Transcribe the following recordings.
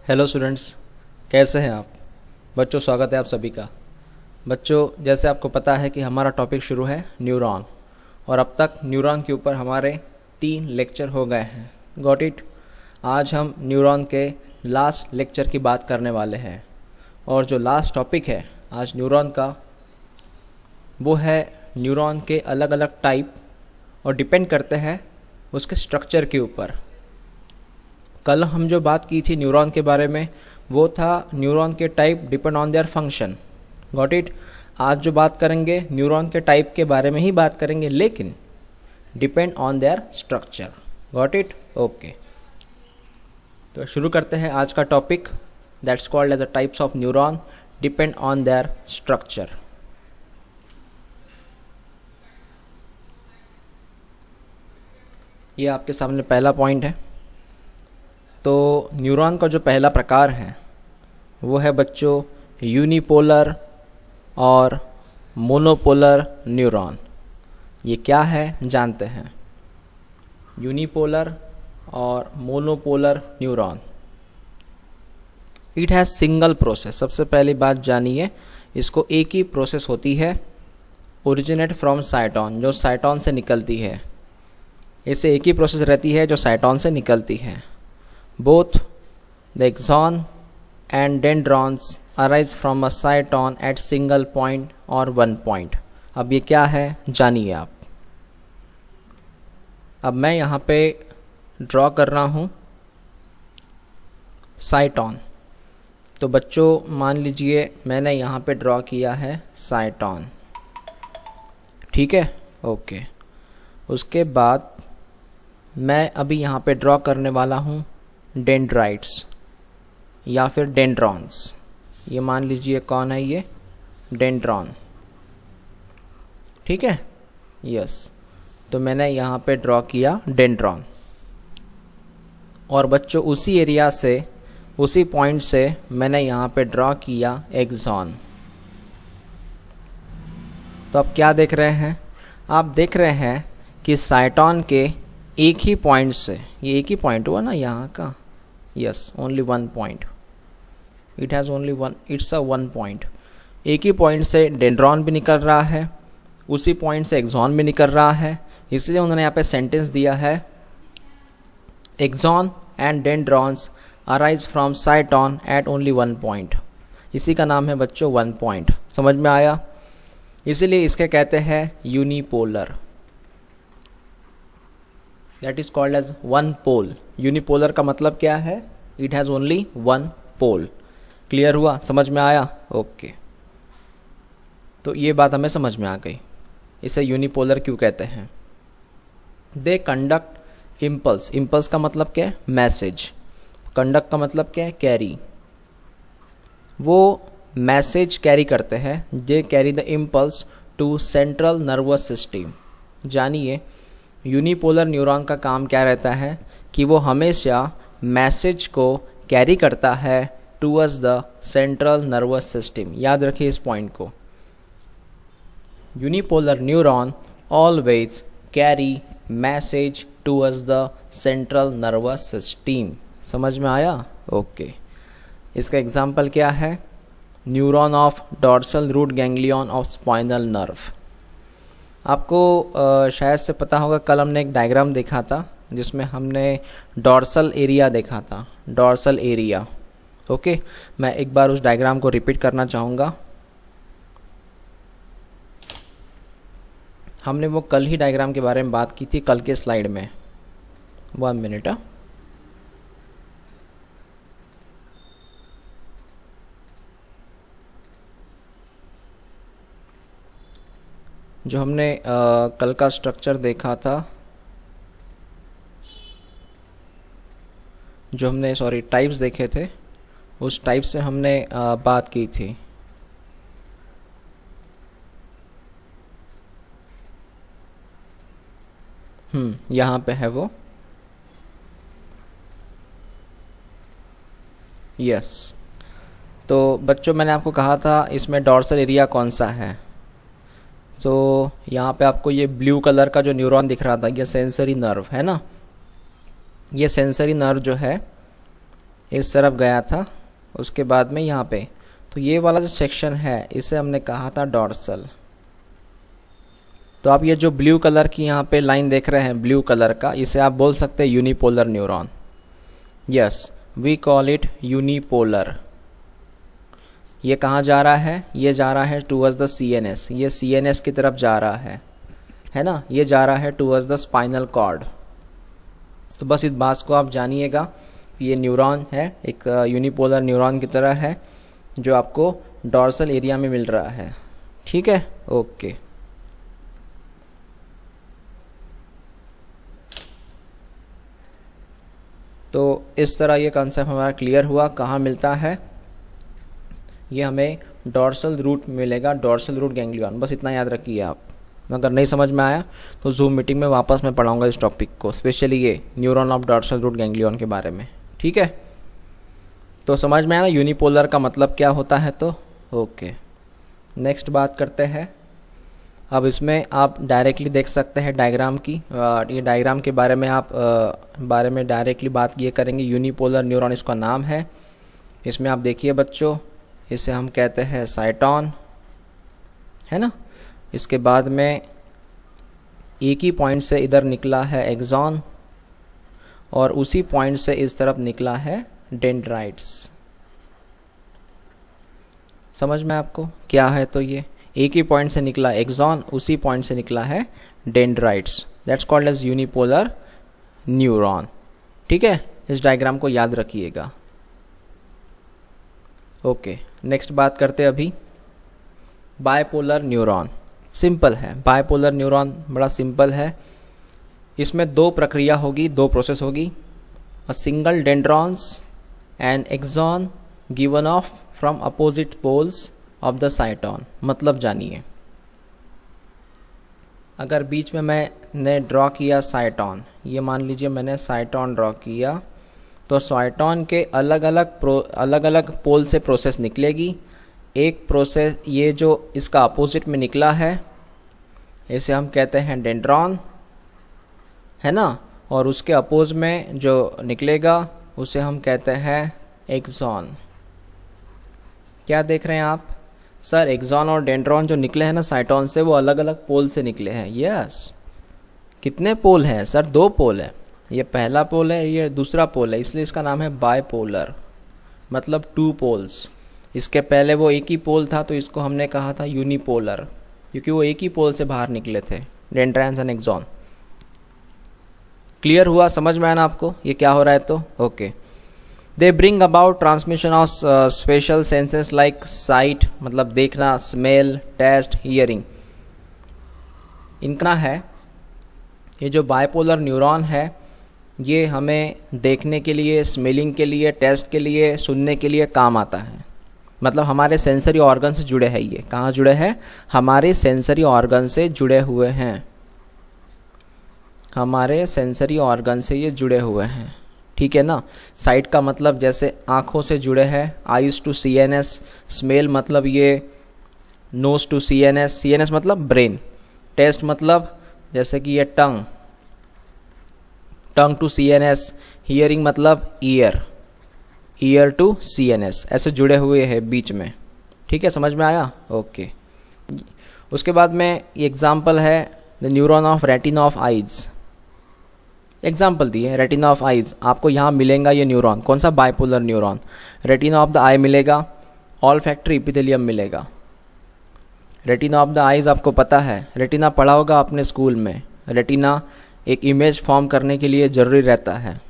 Hello students, कैसे हैं आप बच्चों। स्वागत है आप सभी का। बच्चों, जैसे आपको पता है कि हमारा टॉपिक शुरू है न्यूरॉन, और अब तक न्यूरॉन के ऊपर हमारे 3 लेक्चर हो गए हैं। Got it. आज हम न्यूरॉन के लास्ट लेक्चर की बात करने वाले हैं, और जो लास्ट टॉपिक है आज न्यूरॉन का वो है न्यूरॉन के अलग अलग टाइप, और डिपेंड करते हैं उसके स्ट्रक्चर के ऊपर। कल हम जो बात की थी न्यूरॉन के बारे में वो था न्यूरॉन के type depend on their function. Got it. आज जो बात करेंगे न्यूरॉन के टाइप के बारे में ही बात करेंगे, लेकिन depend on their structure. Got it. Okay, तो शुरू करते हैं आज का topic, that's called as the types of neuron depend on their structure. ये आपके सामने पहला पॉइंट है। तो न्यूरॉन का जो पहला प्रकार है वो है बच्चों यूनिपोलर और मोनोपोलर न्यूरॉन। ये क्या है जानते हैं। यूनिपोलर और monopolar neuron, it has single process. सबसे पहली बात जानिए, इसको एक ही प्रोसेस होती है, ओरिजिनेट फ्रॉम साइटोन, जो साइटोन से निकलती है। इसे एक ही प्रोसेस रहती है जो साइटोन से निकलती है। Both the axon and dendrons arise from a cyton at single point or one point। अब ये क्या है जानिए आप। अब मैं यहाँ पे ड्रॉ कर रहा हूँ साइटोन। तो बच्चों मान लीजिए मैंने यहाँ पे ड्रॉ किया है साइटोन, ठीक है। ओके, उसके बाद मैं अभी यहाँ पे ड्रॉ करने वाला हूँ डेंड्राइट्स या फिर डेंड्रॉन्स। ये मान लीजिए कौन है, ये डेंड्रॉन, ठीक है। यस, तो मैंने यहाँ पे ड्रॉ किया डेंड्रॉन, और बच्चों उसी एरिया से, उसी पॉइंट से मैंने यहाँ पे ड्रॉ किया एक्सॉन। तो अब क्या देख रहे हैं आप, देख रहे हैं कि साइटोन के एक ही पॉइंट से, ये एक ही पॉइंट हुआ ना यहाँ का, yes, only one point, it has only one, it's a one point. एक ही पॉइंट से डेंड्रॉन भी निकल रहा है, उसी पॉइंट से एक्सॉन भी निकल रहा है, इसलिए उन्होंने यहाँ पे सेंटेंस दिया है axon and dendrons arise from cyton at only one point. इसी का नाम है बच्चों वन पॉइंट। समझ में आया। इसीलिए इसके कहते हैं unipolar, that is called as one pole. Unipolar का मतलब क्या है, it has only one pole. Clear हुआ, समझ में आया। ओके, तो ये बात हमें समझ में आ गई, इसे यूनिपोलर क्यों कहते हैं। They conduct impulse. इम्पल्स का मतलब क्या है, मैसेज। कंडक्ट का मतलब क्या है, कैरी। वो मैसेज कैरी करते हैं, they carry the impulse to central nervous system. जानिए यूनिपोलर न्यूरॉन का काम क्या रहता है कि वो हमेशा मैसेज को कैरी करता है towards the central nervous system. याद रखिए इस पॉइंट को। Unipolar neuron always carry message towards the central nervous system. समझ में आया। ओके, इसका एग्जांपल क्या है, neuron of dorsal root ganglion of spinal nerve. आपको शायद से पता होगा, कल हमने एक डायग्राम देखा था जिसमें हमने डॉर्सल एरिया देखा था, डॉर्सल एरिया। ओके, मैं एक बार उस डायग्राम को रिपीट करना चाहूँगा। हमने वो कल ही डायग्राम के बारे में बात की थी, कल के स्लाइड में। 1 मिनट। जो हमने कल का स्ट्रक्चर देखा था, जो हमने टाइप्स देखे थे, उस टाइप से हमने बात की थी। यहाँ पे है वो, यस। तो बच्चों मैंने आपको कहा था इसमें डॉर्सल एरिया कौन सा है। तो यहाँ पे आपको ये ब्लू कलर का जो न्यूरॉन दिख रहा था, ये सेंसरी नर्व है ना। ये सेंसरी नर्व जो है इस तरफ गया था, उसके बाद में यहाँ पे, तो ये वाला जो सेक्शन है इसे हमने कहा था डॉर्सल। तो आप ये जो ब्लू कलर की यहाँ पे लाइन देख रहे हैं, ब्लू कलर का, इसे आप बोल सकते हैं unipolar neuron. Yes, we call it unipolar. ये कहाँ जा रहा है? ये जा रहा है टूवर्ड्स द CNS, ये CNS की तरफ जा रहा है ना, ये जा रहा है टूवर्ड्स द स्पाइनल कॉर्ड। तो बस इस बात को आप जानिएगा, ये न्यूरॉन है, एक यूनिपोलर न्यूरॉन की तरह है जो आपको डॉर्सल एरिया में मिल रहा है। ठीक है, ओके। तो इस तरह ये कंसेप्ट हमारा क्लियर हुआ। कहाँ मिलता है? ये हमें डॉर्सल रूट मिलेगा, डॉर्सल रूट गैंग्लियन। बस इतना याद रखिए आप। अगर नहीं समझ में आया तो जूम मीटिंग में वापस मैं पढ़ाऊंगा इस टॉपिक को, स्पेशली ये neuron of dorsal root ganglion के बारे में। ठीक है, तो समझ में आया ना यूनिपोलर का मतलब क्या होता है? तो ओके, नेक्स्ट बात करते हैं। अब इसमें आप डायरेक्टली देख सकते हैं डायग्राम की, ये डायग्राम के बारे में आप बारे में डायरेक्टली बात ये करेंगे। यूनिपोलर न्यूरॉन इसका नाम है। इसमें आप देखिए बच्चों, इसे हम कहते हैं साइटॉन, है ना। इसके बाद में एक ही पॉइंट से इधर निकला है एक्सॉन, और उसी पॉइंट से इस तरफ निकला है डेंड्राइट्स। समझ में आपको क्या है? तो ये एक ही पॉइंट से निकला एक्सॉन, उसी पॉइंट से निकला है dendrites. That's called as unipolar neuron. ठीक है, इस डायग्राम को याद रखिएगा। ओके, नेक्स्ट बात करते हैं अभी बायपोलर न्यूरॉन। सिंपल है, बायपोलर न्यूरॉन बड़ा सिंपल है। इसमें दो प्रक्रिया होगी, दो प्रोसेस होगी। A single dendrons and axon given off from opposite poles of the cyton. मतलब जानिए, अगर बीच में मैंने ड्रॉ किया साइटॉन, ये मान लीजिए मैंने साइटॉन ड्रॉ किया, तो साइटॉन के अलग अलग पोल से प्रोसेस निकलेगी। एक प्रोसेस ये जो इसका अपोजिट में निकला है, इसे हम कहते हैं डेंड्रॉन, है ना, और उसके अपोज में जो निकलेगा उसे हम कहते हैं एक्सॉन। क्या देख रहे हैं आप? सर एक्सॉन और डेंड्रॉन जो निकले हैं ना साइटॉन से, वो अलग अलग पोल से निकले हैं। यस, कितने पोल हैं सर? दो पोल है। ये पहला पोल है, ये दूसरा पोल है, इसलिए इसका नाम है बायपोलर, मतलब टू पोल्स। इसके पहले वो एक ही पोल था, तो इसको हमने कहा था यूनिपोलर, क्योंकि वो एक ही पोल से बाहर निकले थे, डेंड्राइट्स एंड एक्सॉन। क्लियर हुआ? समझ में आया ना आपको ये क्या हो रहा है? तो okay. They bring about transmission of special senses like site, मतलब देखना, स्मेल, टेस्ट, हियरिंग। इनका है ये जो बायपोलर न्यूरॉन है, ये हमें देखने के लिए, स्मेलिंग के लिए, टेस्ट के लिए, सुनने के लिए काम आता है। मतलब हमारे सेंसरी ऑर्गन से जुड़े हैं। ये कहाँ जुड़े हैं? हमारे सेंसरी ऑर्गन से जुड़े हुए हैं। हमारे सेंसरी ऑर्गन से ये जुड़े हुए हैं। ठीक है ना। साइट का मतलब जैसे आँखों से जुड़े हैं, आइज़ टू CNS। स्मेल मतलब ये नोज टू CNS, CNS मतलब ब्रेन। टेस्ट मतलब जैसे कि ये टंग टू CNS। हियरिंग मतलब ईयर टू CNS। ऐसे जुड़े हुए हैं बीच में। ठीक है, समझ में आया? ओके। उसके बाद में ये एग्जाम्पल है the neuron of retina of eyes. Example दिए, रेटिना ऑफ आइज। आपको यहाँ मिलेगा ये न्यूरॉन, कौन सा? Bipolar neuron. Retina of the eye मिलेगा, ऑल फैक्ट्री इपिथेलियम मिलेगा। रेटिना ऑफ द आइज आपको पता है, रेटिना पढ़ा होगा आपने स्कूल में। रेटिना एक इमेज फॉर्म करने के लिए ज़रूरी रहता है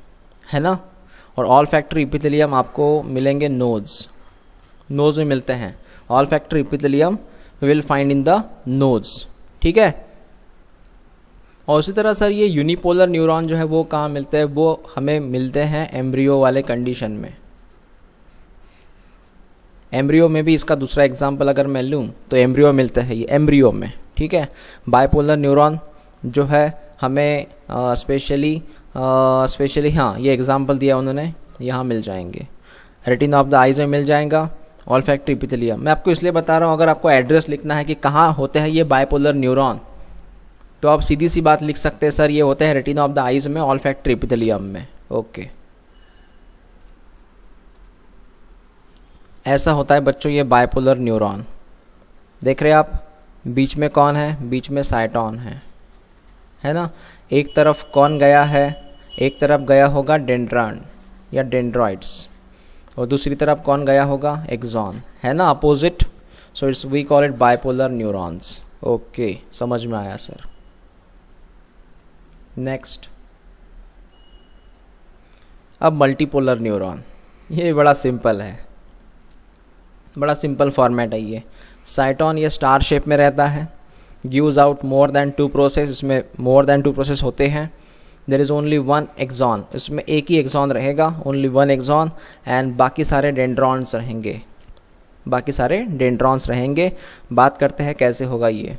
ना। और ऑल फैक्ट्री इपिथेलियम आपको मिलेंगे नोज में मिलते हैं। All factory epithelium will find in the nose. ठीक है। और उसी तरह सर ये यूनिपोलर न्यूरॉन जो है वो कहाँ मिलते हैं? वो हमें मिलते हैं एम्ब्रियो वाले कंडीशन में। एम्ब्रियो में भी इसका दूसरा एग्जाम्पल अगर मैं लूँ तो एम्ब्रियो मिलते हैं ये एम्ब्रियो में। ठीक है। बायपोलर न्यूरॉन जो है हमें स्पेशली हाँ ये एग्जाम्पल दिया उन्होंने, यहाँ मिल जाएंगे। रेटिना ऑफ द आइज में मिल जाएगा, ऑल फैक्ट्री इपिथेलियम। मैं आपको इसलिए बता रहा हूँ, अगर आपको एड्रेस लिखना है कि कहाँ होते हैं ये बायपोलर न्यूरॉन, तो आप सीधी सी बात लिख सकते हैं, सर ये होते हैं रेटिना ऑफ द आइज में, ऑल फैक्ट्री इपिथेलियम में। ओके। ऐसा होता है बच्चों ये बाइपोलर न्यूरॉन। देख रहे हैं आप, बीच में कौन है, बीच में साइटोन है ना। एक तरफ कौन गया है, एक तरफ गया होगा डेंड्रॉन या डेंड्रॉइड्स, और दूसरी तरफ कौन गया होगा, एक्सॉन, है ना, opposite. So it's we call it bipolar neurons. Okay, समझ में आया सर। नेक्स्ट, अब मल्टीपोलर न्यूरॉन। ये बड़ा सिंपल है, बड़ा सिंपल फॉर्मेट है ये। साइटोन ये स्टार शेप में रहता है, gives out more than 2 process, इसमें मोर देन 2 प्रोसेस होते हैं। देयर इज़ ओनली 1 एक्सॉन, इसमें एक ही एक्सॉन रहेगा, ओनली 1 एक्सॉन, एंड बाकी सारे डेंड्रॉन्स रहेंगे, बाकी सारे डेंड्रॉन्स रहेंगे। बात करते हैं कैसे होगा ये।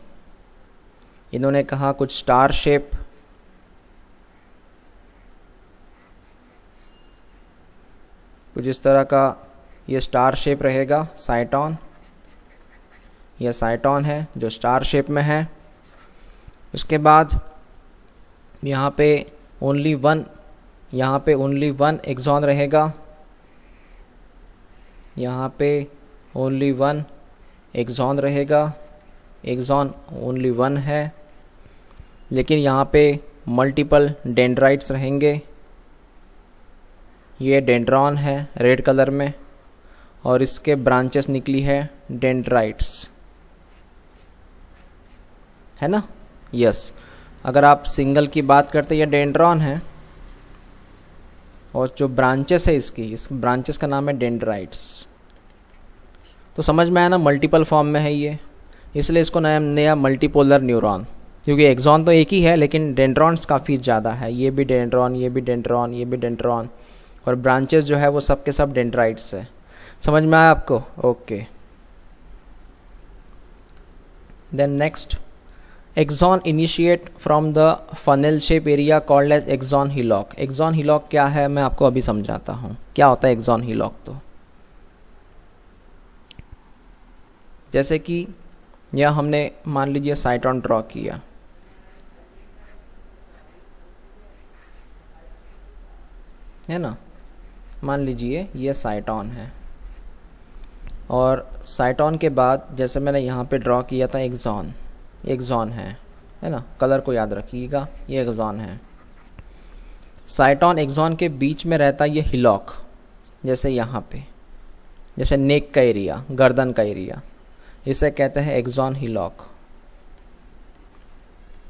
इन्होंने कहा कुछ स्टार शेप, कुछ इस तरह का ये स्टार शेप रहेगा साइटोन। यह साइटोन है जो स्टार शेप में है। उसके बाद यहाँ पे ओनली वन एक्सॉन रहेगा, यहाँ पे ओनली 1 एक्सॉन रहेगा, एक्सॉन ओनली 1 है, लेकिन यहाँ पे मल्टीपल डेंड्राइट्स रहेंगे। ये डेंड्रॉन है रेड कलर में, और इसके ब्रांचेस निकली है डेंड्राइट्स, है ना। यस, अगर आप सिंगल की बात करते ये डेंड्रॉन है, और जो ब्रांचेस है इसकी, इस ब्रांचेस का नाम है डेंड्राइट्स। तो समझ में आया ना, मल्टीपल फॉर्म में है ये, इसलिए इसको नया मल्टीपोलर न्यूरॉन, क्योंकि एक्सॉन तो एक ही है लेकिन डेंड्रॉन्स काफ़ी ज़्यादा है। ये भी डेंड्रॉन, ये भी डेंड्रॉन, ये भी डेंड्रॉन, और ब्रांचेस जो है वो सब के सब डेंड्राइट्स है। समझ में आया आपको? Okay. Then next, axon initiate from the funnel shape area called as axon hillock. Axon hillock क्या है मैं आपको अभी समझाता हूँ। क्या होता है एक्सॉन हिलॉक? तो जैसे कि यह हमने मान लीजिए साइटोन ड्रॉ किया, है ना, मान लीजिए ये साइटोन है, और साइटोन के बाद जैसे मैंने यहाँ पे ड्रॉ किया था एक्सॉन है ना, कलर को याद रखिएगा, ये एक्सॉन है। साइटोन एक्सॉन के बीच में रहता है ये हिलॉक, जैसे यहाँ पे, जैसे नेक का एरिया, गर्दन का एरिया, इसे कहते हैं एक्सॉन हिलॉक।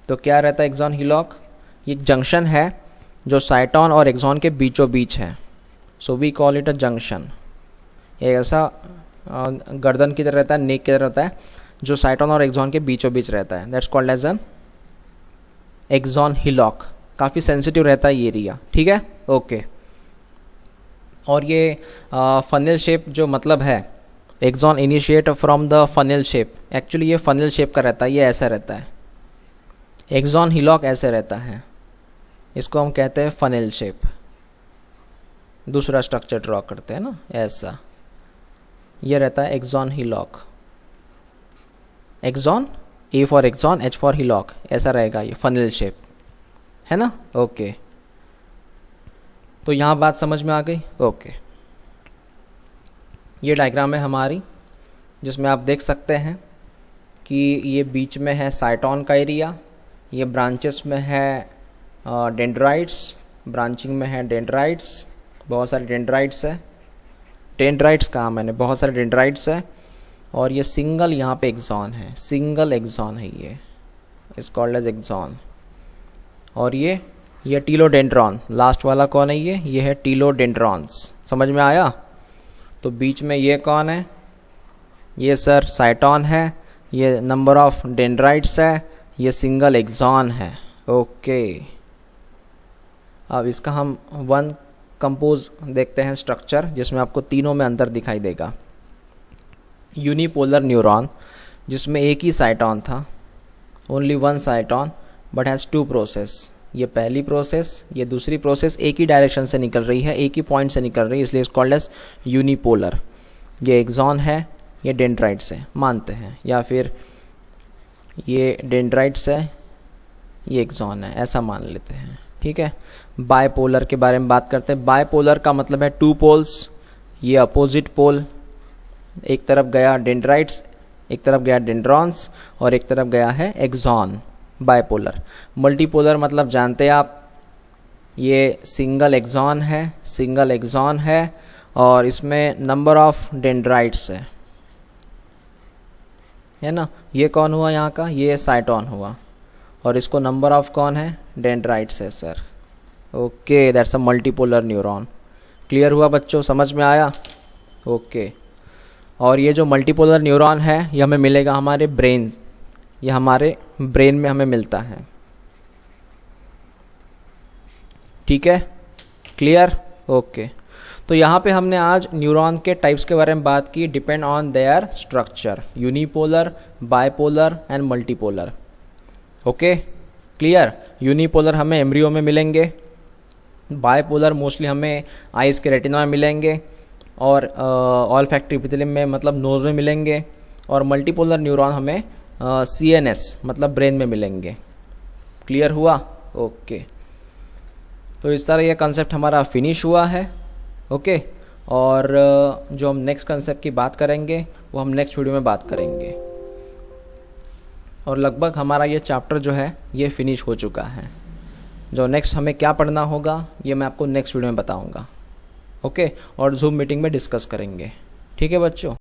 तो क्या रहता है एक्सॉन हिलॉक? ये जंक्शन है जो साइटोन और एक्सॉन के बीचों बीच है, so we call it a junction. ये ऐसा गर्दन की तरह रहता है, नेक की तरह रहता है, जो साइटोन और एक्सॉन के बीचों बीच रहता है, that's called as an axon hillock. काफ़ी सेंसिटिव रहता है ये एरिया, ठीक है, ओके। और ये फनेल शेप जो मतलब है, axon initiate from the funnel shape, actually ये फनेल शेप का रहता है, ये ऐसा रहता है। एक्सॉन हिलॉक ऐसे रहता है, इसको हम कहते हैं फनेल शेप। दूसरा स्ट्रक्चर ड्रॉ करते हैं ना, ऐसा ये रहता है axon hillock. Axon, A for axon, H for hillock, ऐसा रहेगा ये फनेल शेप, है ना, ओके। तो यहाँ बात समझ में आ गई? ओके। ये डायग्राम है हमारी, जिसमें आप देख सकते हैं कि ये बीच में है साइटोन का एरिया, ये ब्रांचेस में है डेंड्राइट्स, ब्रांचिंग में है डेंड्राइट्स, बहुत सारे डेंड्राइट्स है, डेंड्राइट्स कहा मैंने, बहुत सारे डेंड्राइट्स है, और ये सिंगल यहाँ पे एक्सॉन है, सिंगल एक्सॉन है, ये इज कॉल्ड एज एक्सॉन। और ये टीलोडेंड्रॉन, लास्ट वाला कौन है ये है टीलोडेंड्रॉन्स। समझ में आया? तो बीच में ये कौन है? ये सर साइटोन है, ये नंबर ऑफ डेंड्राइट्स है, ये सिंगल एक्सॉन है, ओके। अब इसका हम वन कंपोज देखते हैं स्ट्रक्चर, जिसमें आपको तीनों में अंतर दिखाई देगा। यूनिपोलर न्यूरॉन, जिसमें एक ही साइटोन था, ओनली 1 साइटोन बट हैज़ 2 प्रोसेस। ये पहली प्रोसेस, ये दूसरी प्रोसेस एक ही डायरेक्शन से निकल रही है, एक ही पॉइंट से निकल रही है, इसलिए इस कॉल्ड एज यूनिपोलर। ये एक्सॉन है, ये डेंड्राइट्स है, मानते हैं, या फिर ये डेंड्राइट्स है, ये एक्सॉन है, ऐसा मान लेते हैं, ठीक है। बायपोलर के बारे में बात करते हैं। बायपोलर का मतलब है 2 पोल्स, ये अपोजिट पोल एक तरफ गया डेंड्राइट्स, एक तरफ गया डेंड्रॉन्स और एक तरफ गया है एक्सॉन। बाइपोलर। मल्टीपोलर मतलब जानते हैं आप, ये सिंगल एक्सॉन है और इसमें नंबर ऑफ डेंड्राइट्स है ना। ये कौन हुआ यहाँ का, ये साइटोन हुआ और इसको नंबर ऑफ कौन है, डेंड्राइट्स है sir. Okay, that's a multipolar neuron. Clear हुआ बच्चों, समझ में आया? ओके। और ये जो मल्टीपोलर न्यूरॉन है ये हमें मिलेगा हमारे ब्रेन, ये हमारे ब्रेन में हमें मिलता है। ठीक है, क्लियर? ओके। तो यहाँ पे हमने आज न्यूरॉन के टाइप्स के बारे में बात की, depend on their structure, unipolar, bipolar and multipolar. Okay, clear? Unipolar हमें एम्ब्रियो में मिलेंगे, बाइपोलर मोस्टली हमें आइस के रेटिना में मिलेंगे और ऑल्फैक्टरी एपिथेलियम में मतलब नोज में मिलेंगे, और मल्टीपोलर न्यूरॉन हमें सीएनएस मतलब ब्रेन में मिलेंगे। क्लियर हुआ? ओके। तो इस तरह यह कंसेप्ट हमारा फिनिश हुआ है। ओके, और जो हम नेक्स्ट कंसेप्ट की बात करेंगे वो हम नेक्स्ट वीडियो में बात करेंगे। और लगभग हमारा ये चैप्टर जो है ये फिनिश हो चुका है। जो नेक्स्ट हमें क्या पढ़ना होगा ये मैं आपको नेक्स्ट वीडियो में बताऊंगा। ओके, और जूम मीटिंग में डिस्कस करेंगे। ठीक है बच्चों?